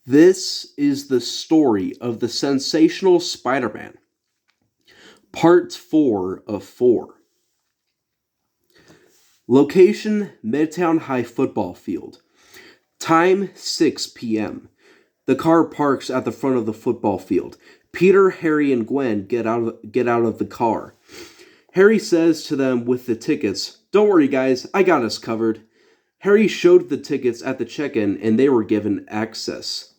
This is the story of the Sensational Spider-Man, Part 4 of 4. Location, Midtown High football field. Time, 6 p.m. The car parks at the front of the football field. Peter, Harry, and Gwen get out of the car. Harry says to them with the tickets, "Don't worry guys, I got us covered." Harry showed the tickets at the check-in and they were given access.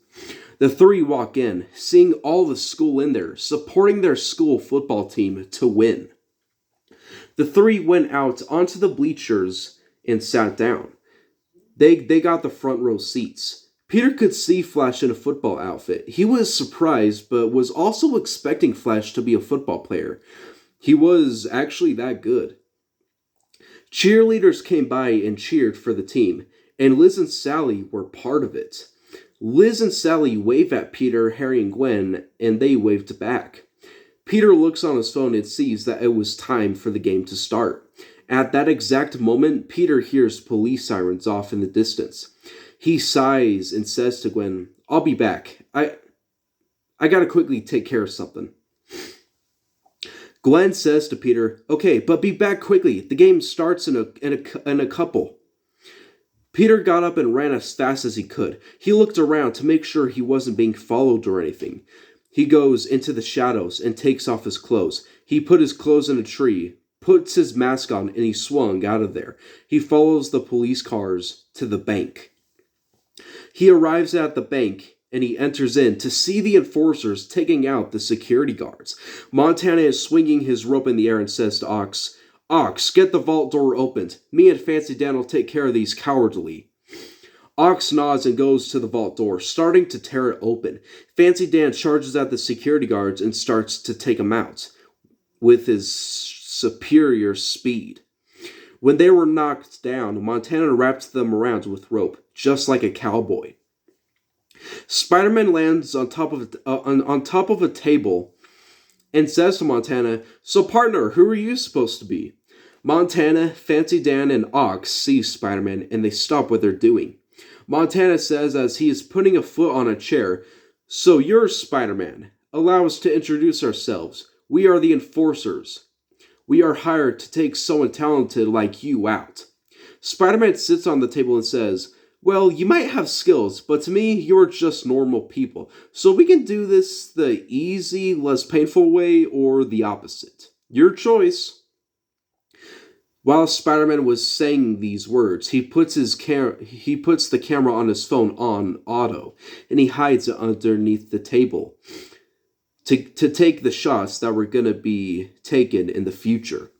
The three walk in, seeing all the school in there, supporting their school football team to win. The three went out onto the bleachers and sat down. They got the front row seats. Peter could see Flash in a football outfit. He was surprised, but was also expecting Flash to be a football player. He was actually that good. Cheerleaders came by and cheered for the team, and Liz and Sally were part of it. Liz and Sally wave at Peter, Harry, and Gwen, and they waved back. Peter looks on his phone and sees that it was time for the game to start. At that exact moment, Peter hears police sirens off in the distance. He sighs and says to Gwen, "I'll be back. I gotta quickly take care of something." Gwen says to Peter, "Okay, but be back quickly. The game starts in a couple." Peter got up and ran as fast as he could. He looked around to make sure he wasn't being followed or anything. He goes into the shadows and takes off his clothes. He put his clothes in a tree, puts his mask on, and he swung out of there. He follows the police cars to the bank. He arrives at the bank and he enters in to see the enforcers taking out the security guards. Montana is swinging his rope in the air and says to Ox, "Ox, get the vault door opened. Me and Fancy Dan will take care of these cowardly." Ox nods and goes to the vault door, starting to tear it open. Fancy Dan charges at the security guards and starts to take them out with his superior speed. When they were knocked down, Montana wrapped them around with rope, just like a cowboy. Spider-Man lands on top of a table and says to Montana, "So partner, who are you supposed to be?" Montana, Fancy Dan, and Ox see Spider-Man and they stop what they're doing. Montana says as he is putting a foot on a chair, "So you're Spider-Man. Allow us to introduce ourselves. We are the enforcers. We are hired to take someone talented like you out." Spider-Man sits on the table and says, "Well, you might have skills, but to me, you're just normal people. So we can do this the easy, less painful way, or the opposite. Your choice." While Spider-Man was saying these words, he puts the camera on his phone on auto, and he hides it underneath the table to take the shots that were going to be taken in the future.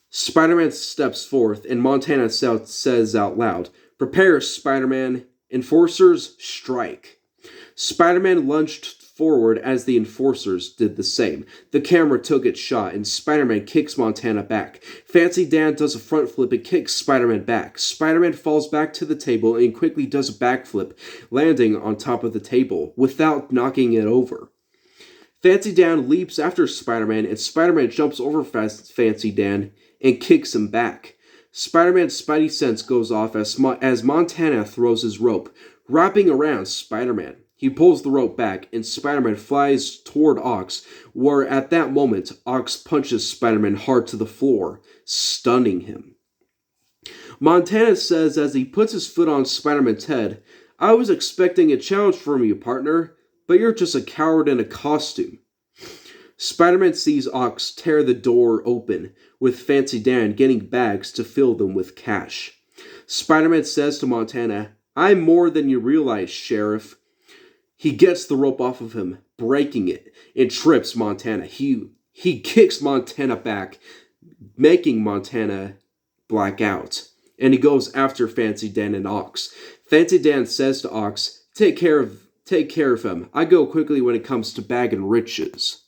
Spider-Man steps forth, and Montana says out loud, "Prepare, Spider-Man. Enforcers, strike." Spider-Man lunged forward as the enforcers did the same. The camera took its shot, and Spider-Man kicks Montana back. Fancy Dan does a front flip and kicks Spider-Man back. Spider-Man falls back to the table and quickly does a backflip, landing on top of the table without knocking it over. Fancy Dan leaps after Spider-Man, and Spider-Man jumps over Fancy Dan and kicks him back. Spider-Man's spidey sense goes off as Montana throws his rope, wrapping around Spider-Man. He pulls the rope back, and Spider-Man flies toward Ox, where at that moment, Ox punches Spider-Man hard to the floor, stunning him. Montana says as he puts his foot on Spider-Man's head, "I was expecting a challenge from you, partner, but you're just a coward in a costume." Spider-Man sees Ox tear the door open, with Fancy Dan getting bags to fill them with cash. Spider-Man says to Montana, "I'm more than you realize, Sheriff." He gets the rope off of him, breaking it, and trips Montana. He kicks Montana back, making Montana black out. And he goes after Fancy Dan and Ox. Fancy Dan says to Ox, Take care of him. I go quickly when it comes to bagging riches."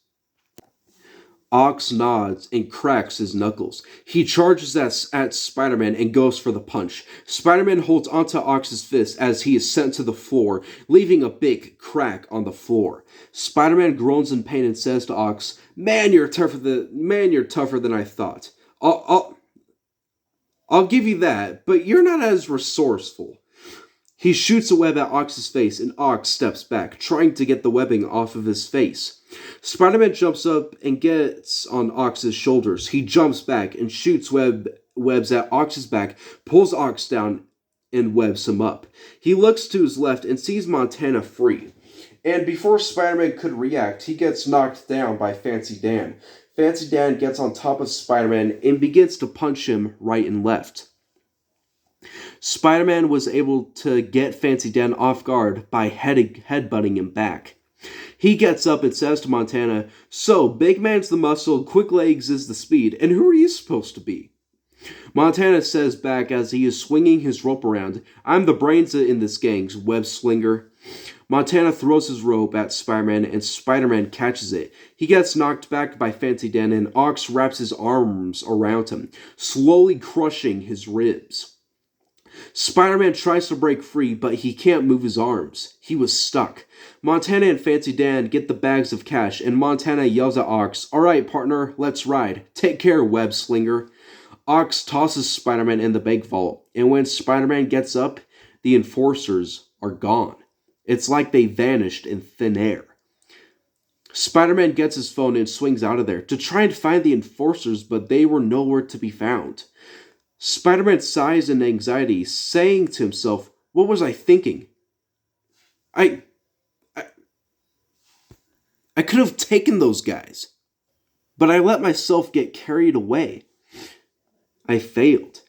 Ox nods and cracks his knuckles. He charges at Spider-Man and goes for the punch. Spider-Man holds onto Ox's fist as he is sent to the floor, leaving a big crack on the floor. Spider-Man groans in pain and says to Ox, Man, you're tougher than I thought. I'll give you that, but you're not as resourceful." He shoots a web at Ox's face, and Ox steps back, trying to get the webbing off of his face. Spider-Man jumps up and gets on Ox's shoulders. He jumps back and shoots webs at Ox's back, pulls Ox down, and webs him up. He looks to his left and sees Montana free. And before Spider-Man could react, he gets knocked down by Fancy Dan. Fancy Dan gets on top of Spider-Man and begins to punch him right and left. Spider-Man was able to get Fancy Dan off guard by headbutting him back. He gets up and says to Montana, "So, big man's the muscle, quick legs is the speed, and who are you supposed to be?" Montana says back as he is swinging his rope around, "I'm the brains in this gang's web slinger." Montana throws his rope at Spider-Man and Spider-Man catches it. He gets knocked back by Fancy Dan and Ox wraps his arms around him, slowly crushing his ribs. Spider-Man tries to break free, but he can't move his arms. He was stuck. Montana and Fancy Dan get the bags of cash, and Montana yells at Ox, "All right, partner, let's ride. Take care, web slinger." Ox tosses Spider-Man in the bank vault, and when Spider-Man gets up, the enforcers are gone. It's like they vanished in thin air. Spider-Man gets his phone and swings out of there to try and find the enforcers, but they were nowhere to be found. Spider-Man sighs in anxiety, saying to himself, "What was I thinking? I could have taken those guys, but I let myself get carried away. I failed."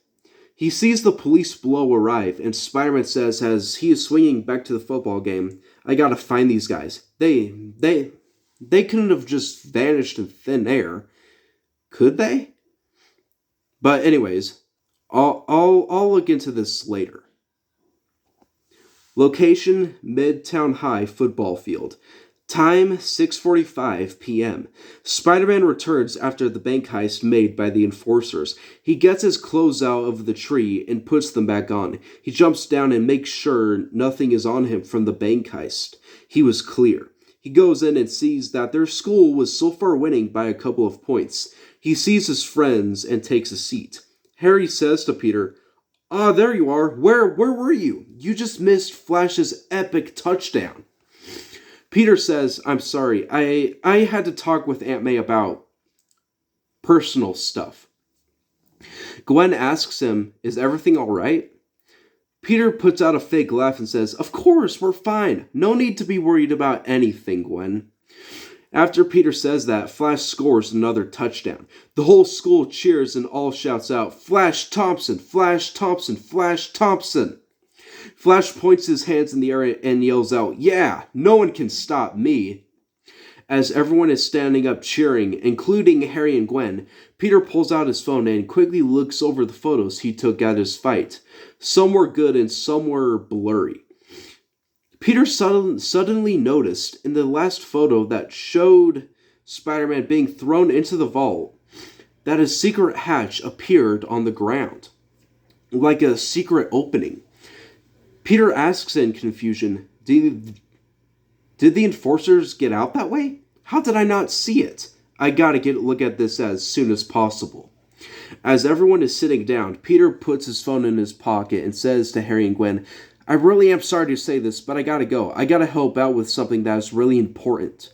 He sees the police below arrive, and Spider-Man says as he is swinging back to the football game, "I gotta find these guys. They couldn't have just vanished in thin air. Could they?" But anyways, I'll look into this later. Location, Midtown High football field. Time, 6:45 p.m. Spider-Man returns after the bank heist made by the enforcers. He gets his clothes out of the tree and puts them back on. He jumps down and makes sure nothing is on him from the bank heist. He was clear. He goes in and sees that their school was so far winning by a couple of points. He sees his friends and takes a seat. Harry says to Peter, "Ah, there you are. Where were you? You just missed Flash's epic touchdown." Peter says, "I'm sorry. I had to talk with Aunt May about personal stuff." Gwen asks him, "Is everything all right?" Peter puts out a fake laugh and says, "Of course, we're fine. No need to be worried about anything, Gwen." After Peter says that, Flash scores another touchdown. The whole school cheers and all shouts out, "Flash Thompson! Flash Thompson! Flash Thompson!" Flash points his hands in the air and yells out, "Yeah, no one can stop me." As everyone is standing up cheering, including Harry and Gwen, Peter pulls out his phone and quickly looks over the photos he took at his fight. Some were good and some were blurry. Peter suddenly noticed in the last photo that showed Spider-Man being thrown into the vault that a secret hatch appeared on the ground, like a secret opening. Peter asks in confusion, Did the enforcers get out that way? How did I not see it? I gotta look at this as soon as possible." As everyone is sitting down, Peter puts his phone in his pocket and says to Harry and Gwen, "I really am sorry to say this, but I gotta go. I gotta help out with something that is really important."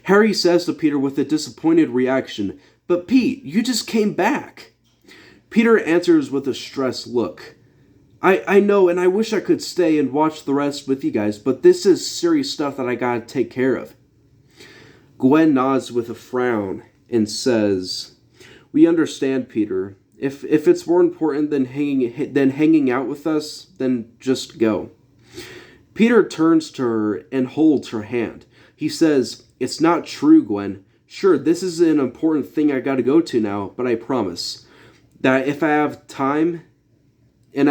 Harry says to Peter with a disappointed reaction, "But Pete, you just came back." Peter answers with a stressed look. I know, and I wish I could stay and watch the rest with you guys, but this is serious stuff that I gotta take care of." Gwen nods with a frown and says, "We understand, Peter. If it's more important than hanging out with us, then just go." Peter turns to her and holds her hand. He says, "It's not true, Gwen. Sure, this is an important thing I gotta go to now, but I promise that if I have time and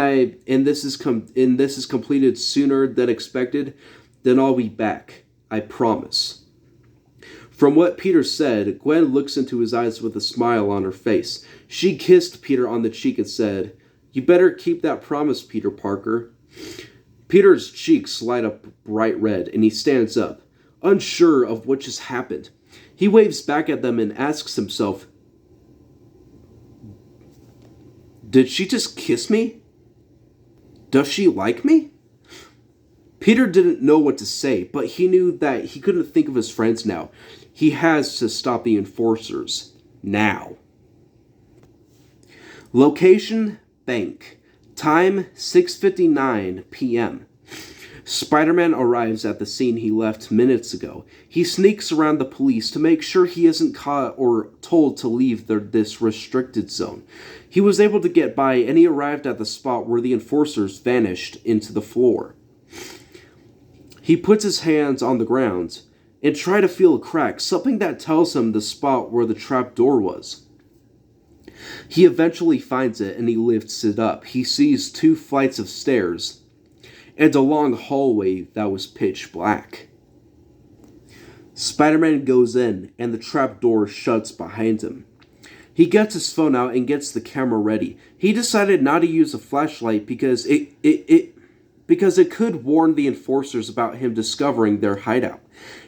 this is completed sooner than expected, then I'll be back. I promise." From what Peter said, Gwen looks into his eyes with a smile on her face. She kissed Peter on the cheek and said, "You better keep that promise, Peter Parker." Peter's cheeks light up bright red, and he stands up, unsure of what just happened. He waves back at them and asks himself, "Did she just kiss me?" Does she like me? Peter didn't know what to say, but he knew that he couldn't think of his friends now. He has to stop the enforcers. Now. Location, bank. Time, 6:59 p.m. Spider-Man arrives at the scene he left minutes ago. He sneaks around the police to make sure he isn't caught or told to leave this restricted zone. He was able to get by, and he arrived at the spot where the enforcers vanished into the floor. He puts his hands on the ground and tries to feel a crack, something that tells him the spot where the trap door was. He eventually finds it and he lifts it up. He sees 2 flights of stairs and a long hallway that was pitch black. Spider-Man goes in and the trap door shuts behind him. He gets his phone out and gets the camera ready. He decided not to use a flashlight because it could warn the enforcers about him discovering their hideout.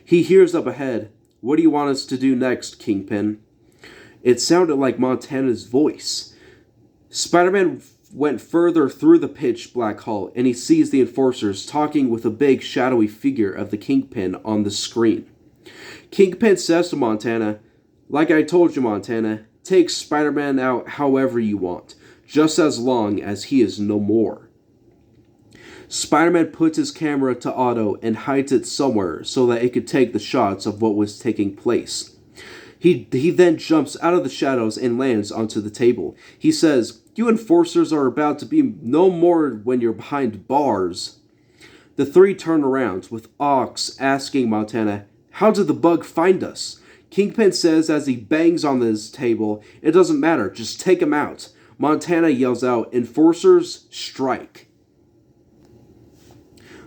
He hears up ahead, "What do you want us to do next, Kingpin?" It sounded like Montana's voice. Spider-Man went further through the pitch black hall, and he sees the enforcers talking with a big shadowy figure of the Kingpin on the screen. Kingpin says to Montana, "Like I told you, Montana, take Spider-Man out however you want, just as long as he is no more." Spider-Man puts his camera to auto and hides it somewhere so that it could take the shots of what was taking place. He then jumps out of the shadows and lands onto the table. He says, "You enforcers are about to be no more when you're behind bars." The 3 turn around, with Ox asking Montana, "How did the bug find us?" Kingpin says as he bangs on his table, "It doesn't matter, just take him out." Montana yells out, "Enforcers, strike."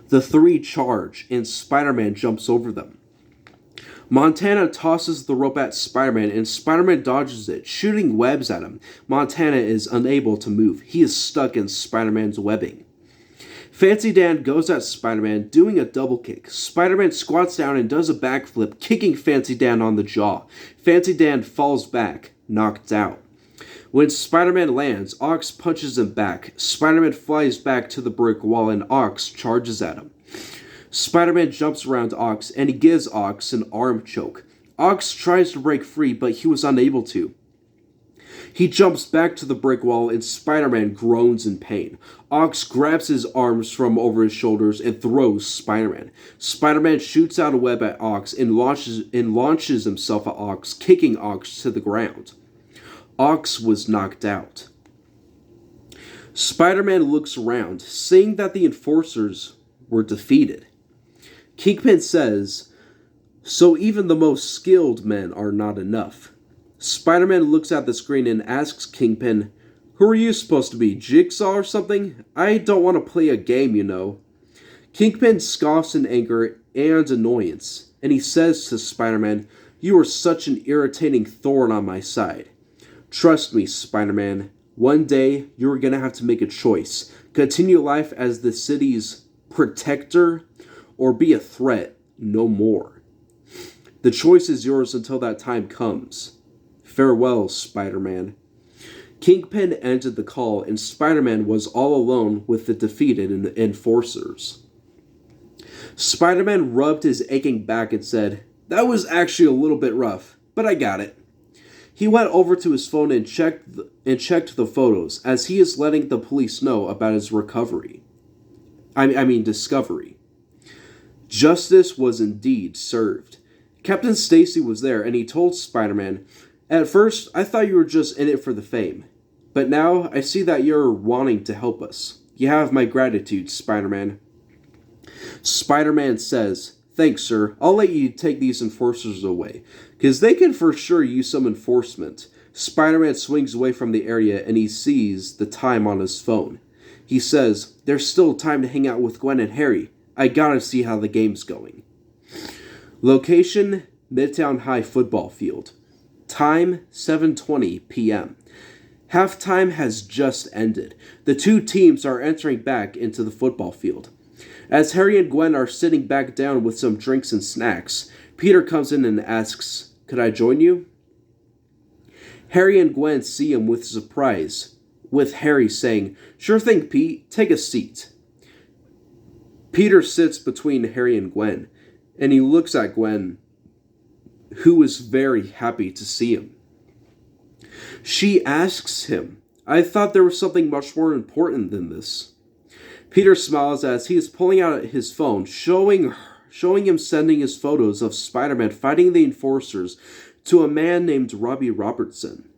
The 3 charge, and Spider-Man jumps over them. Montana tosses the rope at Spider-Man, and Spider-Man dodges it, shooting webs at him. Montana is unable to move. He is stuck in Spider-Man's webbing. Fancy Dan goes at Spider-Man, doing a double kick. Spider-Man squats down and does a backflip, kicking Fancy Dan on the jaw. Fancy Dan falls back, knocked out. When Spider-Man lands, Ox punches him back. Spider-Man flies back to the brick wall, and Ox charges at him. Spider-Man jumps around Ox, and he gives Ox an arm choke. Ox tries to break free, but he was unable to. He jumps back to the brick wall, and Spider-Man groans in pain. Ox grabs his arms from over his shoulders and throws Spider-Man. Spider-Man shoots out a web at Ox and launches himself at Ox, kicking Ox to the ground. Ox was knocked out. Spider-Man looks around, seeing that the enforcers were defeated. Kingpin says, "So even the most skilled men are not enough." Spider-Man looks at the screen and asks Kingpin, "Who are you supposed to be, Jigsaw or something? I don't want to play a game, you know." Kingpin scoffs in anger and annoyance, and he says to Spider-Man, "You are such an irritating thorn on my side." "Trust me, Spider-Man, one day you're gonna have to make a choice. Continue life as the city's protector, or be a threat no more. The choice is yours until that time comes. Farewell, Spider-Man." Kingpin ended the call, and Spider-Man was all alone with the defeated enforcers. Spider-Man rubbed his aching back and said, "That was actually a little bit rough, but I got it." He went over to his phone and checked the photos, as he is letting the police know about his discovery. Justice was indeed served. Captain Stacy was there, and he told Spider-Man, "At first, I thought you were just in it for the fame. But now, I see that you're wanting to help us. You have my gratitude, Spider-Man." Spider-Man says, "Thanks, sir. I'll let you take these enforcers away, because they can for sure use some enforcement." Spider-Man swings away from the area, and he sees the time on his phone. He says, "There's still time to hang out with Gwen and Harry. I gotta see how the game's going." Location, Midtown High football field. Time, 7:20 p.m. Halftime has just ended. The 2 teams are entering back into the football field. As Harry and Gwen are sitting back down with some drinks and snacks, Peter comes in and asks, "Could I join you?" Harry and Gwen see him with surprise. with Harry saying, "Sure thing, Pete, take a seat." Peter sits between Harry and Gwen, and he looks at Gwen, who is very happy to see him. She asks him, "I thought there was something much more important than this." Peter smiles as he is pulling out his phone, showing him sending his photos of Spider-Man fighting the Enforcers to a man named Robbie Robertson.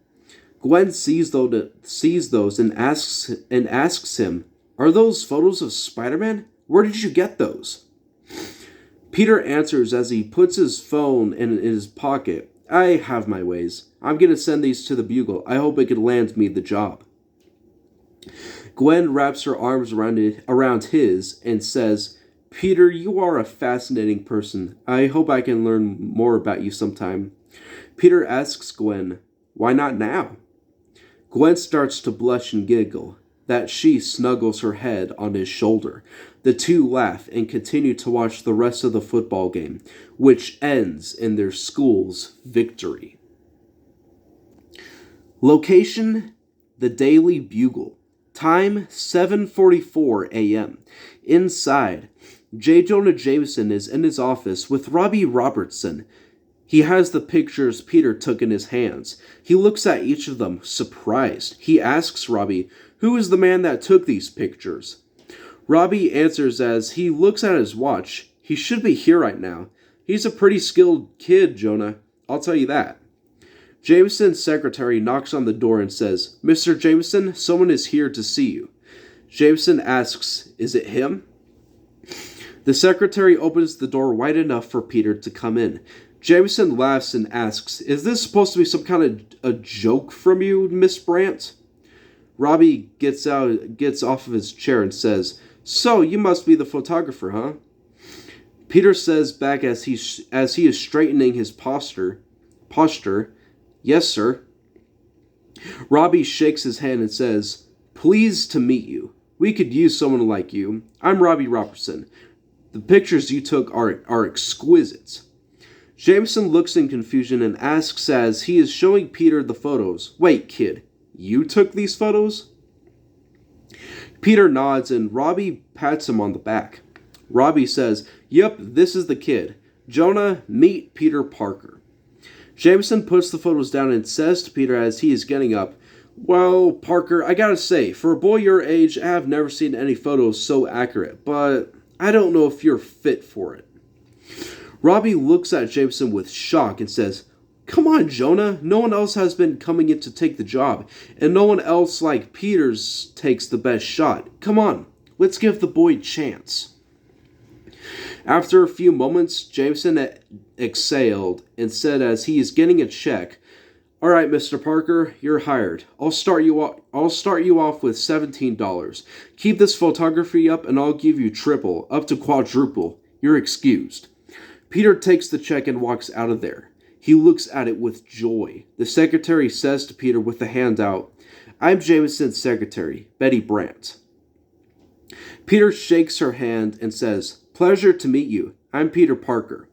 Gwen sees those and asks him, "Are those photos of Spider-Man? Where did you get those?" Peter answers as he puts his phone in his pocket, "I have my ways. I'm going to send these to the Bugle. I hope it could land me the job." Gwen wraps her arms around his and says, "Peter, you are a fascinating person. I hope I can learn more about you sometime." Peter asks Gwen, "Why not now?" Gwen starts to blush and giggle. That she snuggles her head on his shoulder. The two laugh and continue to watch the rest of the football game, which ends in their school's victory. Location: the Daily Bugle. Time: 7:44 a.m. Inside, J. Jonah Jameson is in his office with Robbie Robertson. He has the pictures Peter took in his hands. He looks at each of them, surprised. He asks Robbie, "Who is the man that took these pictures?" Robbie answers as he looks at his watch. "He should be here right now. He's a pretty skilled kid, Jonah. I'll tell you that." Jameson's secretary knocks on the door and says, "Mr. Jameson, someone is here to see you." Jameson asks, "Is it him?" The secretary opens the door wide enough for Peter to come in. Jameson laughs and asks, "Is this supposed to be some kind of a joke from you, Miss Brandt?" Robbie gets off of his chair and says, "So, you must be the photographer, huh?" Peter says back as he is straightening his posture, "Yes, sir." Robbie shakes his hand and says, "Pleased to meet you. We could use someone like you. I'm Robbie Robertson. The pictures you took are exquisite." Jameson looks in confusion and asks as he is showing Peter the photos, "Wait, kid, you took these photos?" Peter nods and Robbie pats him on the back. Robbie says, "Yep, this is the kid. Jonah, meet Peter Parker." Jameson puts the photos down and says to Peter as he is getting up, "Well, Parker, I gotta say, for a boy your age, I have never seen any photos so accurate, but I don't know if you're fit for it." Robbie looks at Jameson with shock and says, "Come on, Jonah. No one else has been coming in to take the job, and no one else like Peters takes the best shot. Come on, let's give the boy a chance." After a few moments, Jameson exhaled and said as he is getting a check, "All right, Mr. Parker, you're hired. I'll start you off with $17. Keep this photography up and I'll give you triple, up to quadruple. You're excused." Peter takes the check and walks out of there. He looks at it with joy. The secretary says to Peter with the hand out, "I'm Jameson's secretary, Betty Brandt." Peter shakes her hand and says, "Pleasure to meet you. I'm Peter Parker."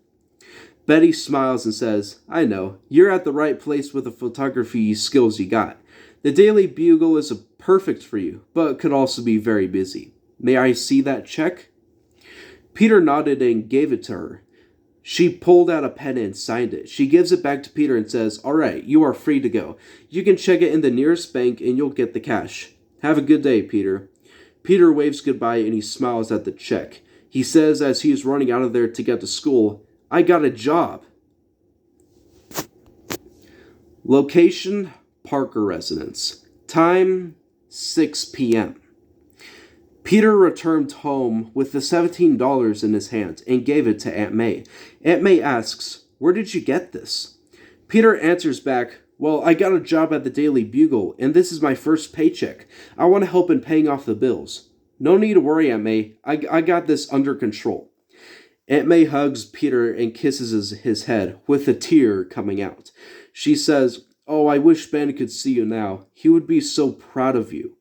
Betty smiles and says, "I know. You're at the right place with the photography skills you got. The Daily Bugle is perfect for you, but could also be very busy. May I see that check?" Peter nodded and gave it to her. She pulled out a pen and signed it. She gives it back to Peter and says, "All right, you are free to go. You can check it in the nearest bank and you'll get the cash. Have a good day, Peter." Peter waves goodbye and he smiles at the check. He says as he is running out of there to get to school, "I got a job." Location: Parker residence. Time: 6 p.m. Peter returned home with the $17 in his hand and gave it to Aunt May. Aunt May asks, "Where did you get this?" Peter answers back, "Well, I got a job at the Daily Bugle, and this is my first paycheck. I want to help in paying off the bills." "No need to worry, Aunt May. I got this under control." Aunt May hugs Peter and kisses his head, with a tear coming out. She says, "Oh, I wish Ben could see you now. He would be so proud of you."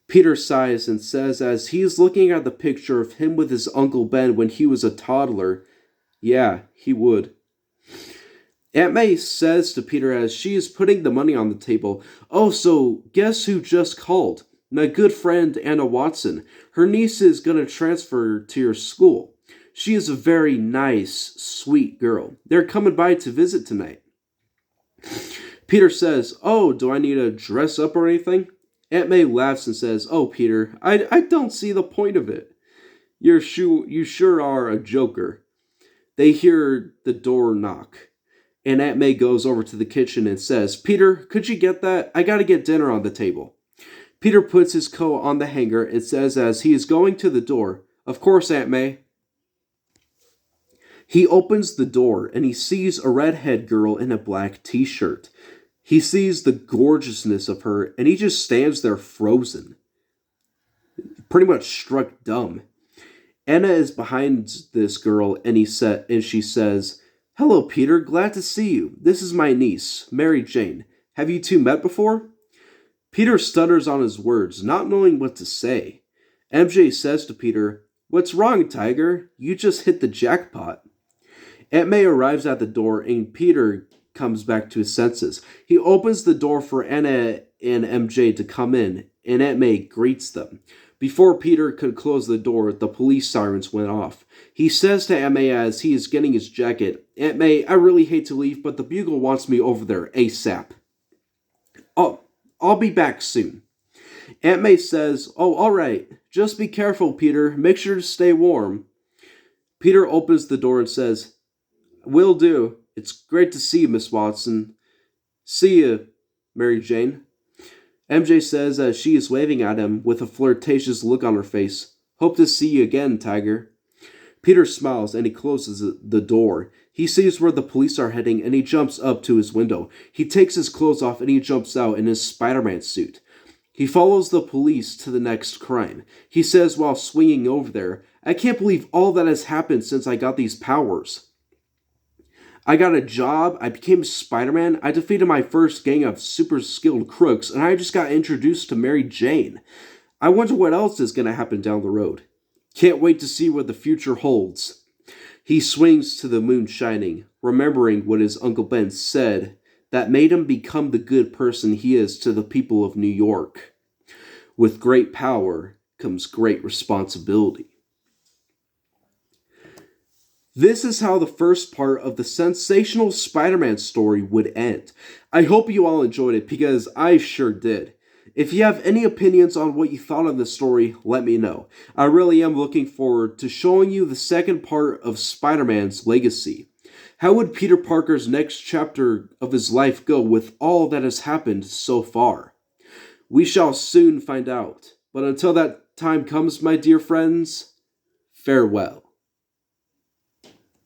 Peter sighs and says as he is looking at the picture of him with his Uncle Ben when he was a toddler, "Yeah, he would." Aunt May says to Peter as she is putting the money on the table, "Oh, so guess who just called? My good friend Anna Watson. Her niece is going to transfer to your school. She is a very nice, sweet girl. They're coming by to visit tonight." Peter says, "Oh, do I need to dress up or anything?" Aunt May laughs and says, "Oh, Peter, I don't see the point of it. You sure are a joker." They hear the door knock, and Aunt May goes over to the kitchen and says, "Peter, could you get that? I gotta get dinner on the table." Peter puts his coat on the hanger and says as he is going to the door, "Of course, Aunt May." He opens the door and he sees a redhead girl in a black t-shirt. He sees the gorgeousness of her and he just stands there frozen, pretty much struck dumb. Anna is behind this girl and she says, "Hello, Peter, glad to see you. This is my niece, Mary Jane. Have you two met before?" Peter stutters on his words, not knowing what to say. MJ says to Peter, "What's wrong, Tiger? You just hit the jackpot." Aunt May arrives at the door and Peter comes back to his senses. He opens the door for Anna and MJ to come in, and Aunt May greets them. Before Peter could close the door, the police sirens went off. He says to Aunt May as he is getting his jacket, "Aunt May, I really hate to leave, but the Bugle wants me over there ASAP. I'll be back soon." Aunt May says, "Oh, all right. Just be careful, Peter. Make sure to stay warm." Peter opens the door and says, "Will do. It's great to see you, Miss Watson." "See you, Mary Jane." MJ says as she is waving at him with a flirtatious look on her face, "Hope to see you again, Tiger." Peter smiles and he closes the door. He sees where the police are heading and he jumps up to his window. He takes his clothes off and he jumps out in his Spider-Man suit. He follows the police to the next crime. He says while swinging over there, "I can't believe all that has happened since I got these powers. I got a job, I became Spider-Man, I defeated my first gang of super skilled crooks, and I just got introduced to Mary Jane. I wonder what else is going to happen down the road. Can't wait to see what the future holds." He swings to the moon shining, remembering what his Uncle Ben said that made him become the good person he is to the people of New York. With great power comes great responsibility. This is how the first part of the Sensational Spider-Man story would end. I hope you all enjoyed it because I sure did. If you have any opinions on what you thought of the story, let me know. I really am looking forward to showing you the second part of Spider-Man's legacy. How would Peter Parker's next chapter of his life go with all that has happened so far? We shall soon find out. But until that time comes, my dear friends, farewell.